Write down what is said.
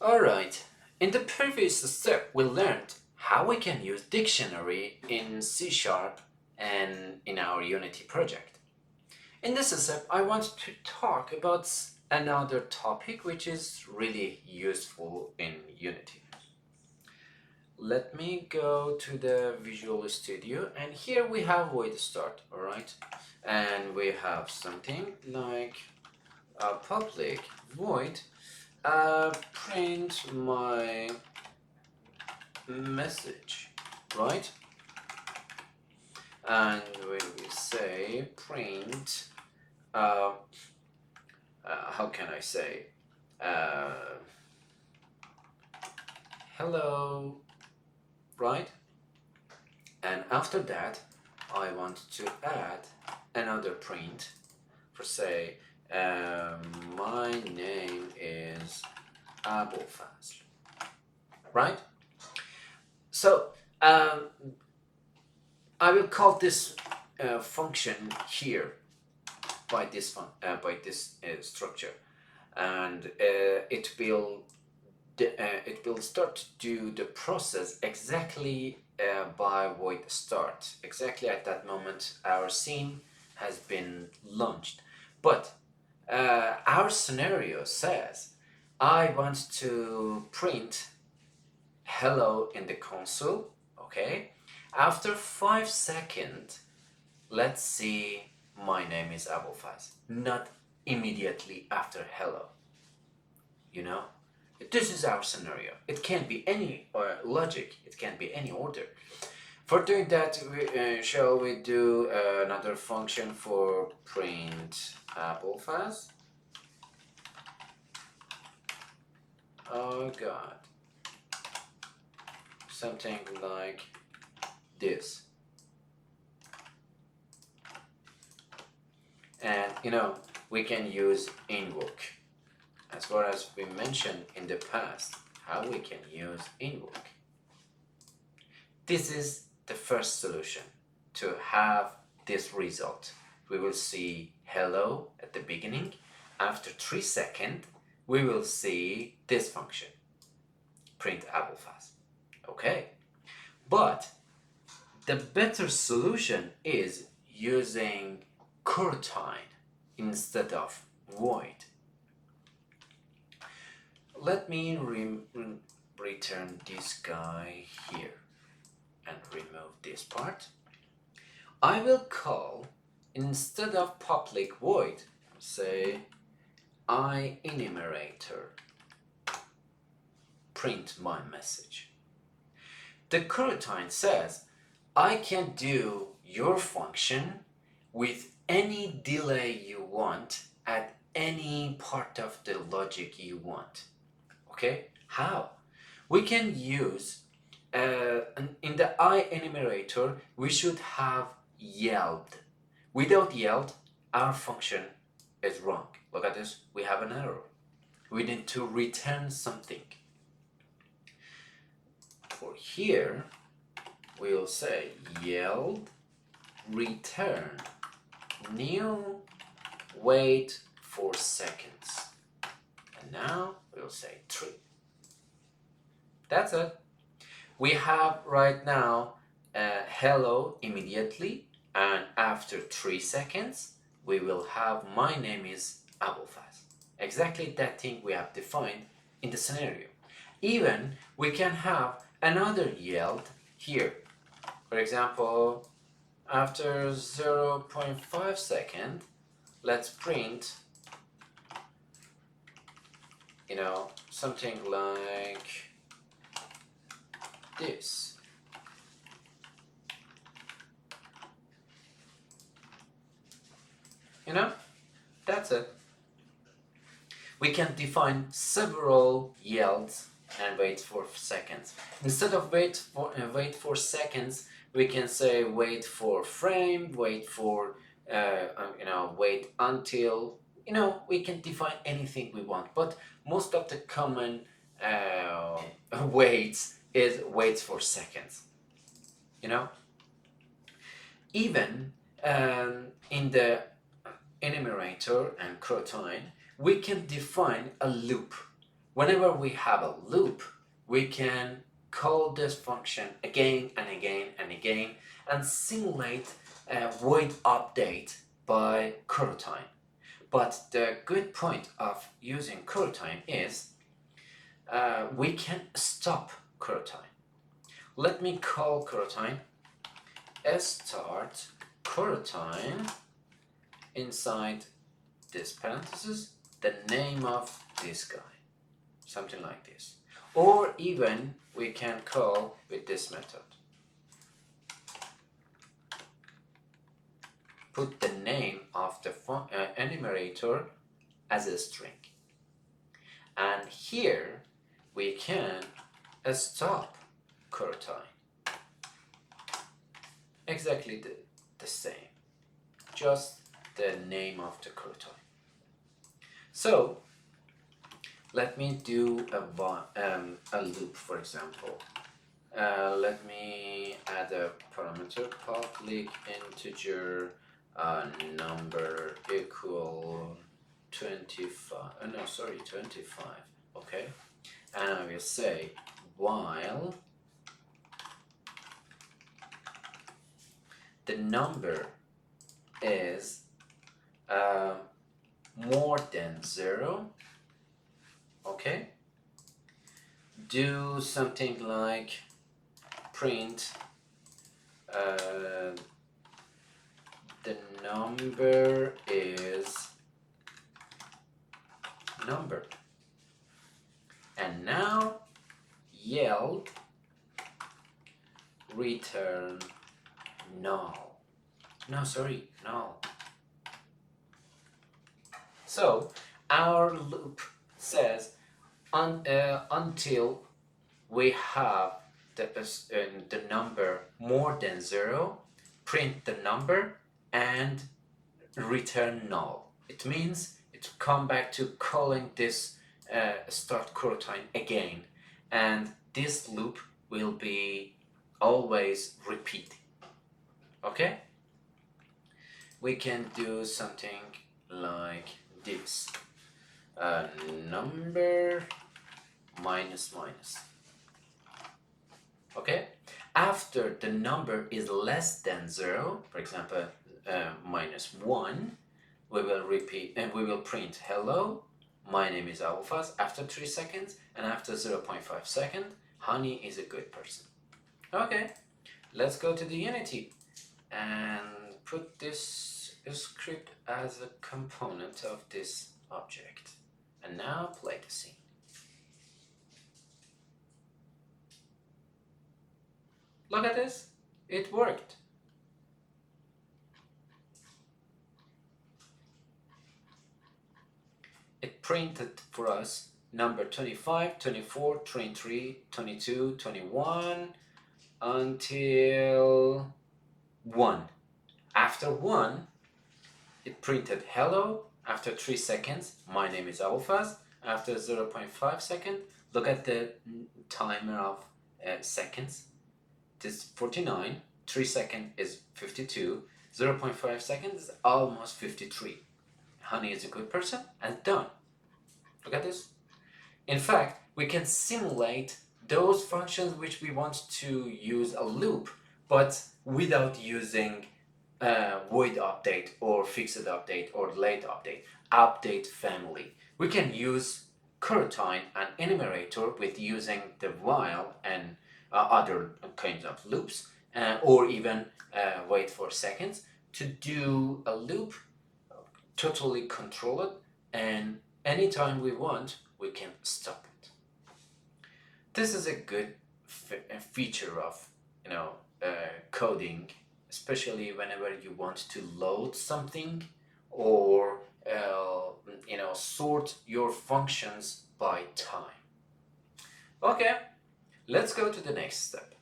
Alright, in the previous step we learned how we can use dictionary in C# and in our Unity project. In this step I want to talk about another topic which is really useful in Unity. Let me go to the Visual Studio, and here we have void start, alright? And we have something like a public void print my message, right? And when we say print, how can I say, hello, right? And after that, I want to add another print for say, my name is Abu Fazl, right? So I will call this function here by this structure, and it will start to do the process exactly by void start. Exactly at that moment, our scene has been launched, but our scenario says I want to print hello in the console, okay? After 5 seconds, let's see my name is Abu Faz, not immediately after hello. You know, this is our scenario. It can't be any logic, it can't be any order. For doing that, shall we do another function for print Abu Faz? Oh god. Something like this. And we can use invoke, as far as we mentioned in the past how we can use invoke. This is the first solution to have this result. We will see hello at the beginning. After 3 seconds we will see this function, print Abu Faz. Okay, but the better solution is using Coroutine instead of void. Let me return this guy here and remove this part. I will call, instead of public void, say enumerator print my message. The Coroutine says I can do your function with any delay you want at any part of the logic you want. Okay, how? We can use in the enumerator we should have yelled. Without yelled, our function is wrong. Look at this, we have an error. We need to return something. For here, we'll say yelled return new wait 4 seconds. And now we'll say 3. That's it. We have right now hello immediately, and after 3 seconds we will have my name is Abu Faz. Exactly that thing we have defined in the scenario. Even we can have another yelled here. For example, after 0.5 seconds, let's print something like this. That's it. We can define several yells and wait for seconds. Instead of wait for seconds, we can say wait for frame, wait for wait until. We can define anything we want, but most of the common waits is waits for seconds. Even in the enumerator and Coroutine, we can define a loop whenever we have a loop, we can call this function again and again and again and simulate a void update by Coroutine. But the good point of using Coroutine is we can stop Coroutine. Let me call Coroutine start Coroutine inside this parenthesis the name of this guy, something like this. Or even we can call with this method. Put the name of the enumerator as a string. And here we can stop Coroutine. Exactly the same, just the name of the Coroutine. So let me do a loop, for example. Let me add a parameter public integer number equal 25. 25. Okay, and I will say while the number is more than 0, okay, do something like print the number is number, and now yell return null. Null. So our loop says until we have the number more than 0, print the number and return null. It means it come back to calling this start Coroutine again, and this loop will be always repeating. Okay? We can do something like this. Number minus minus. Okay? After the number is less than 0, for example, -1, we will repeat and we will print hello, my name is Abulfaz after 3 seconds, and after 0.5 seconds, Honey is a good person. Okay, let's go to the Unity and put this script as a component of this object. And now play the scene. Look at this, it worked. It printed for us number 25, 24, 23, 22, 21 until 1. After 1, it printed hello. After 3 seconds, my name is Abulfaz. After 0.5 seconds, look at the timer of seconds. This is 49, 3 seconds is 52, 0.5 seconds is almost 53. Honey is a good person, and done. Look at this. In fact, we can simulate those functions which we want to use a loop, but without using void update or fixed update or late update family. We can use Coroutine and enumerator with using the while and other kinds of loops, or even wait for seconds to do a loop, totally control it, and anytime we want, we can stop it. This is a good feature of coding, especially whenever you want to load something or sort your functions by time. Okay, let's go to the next step.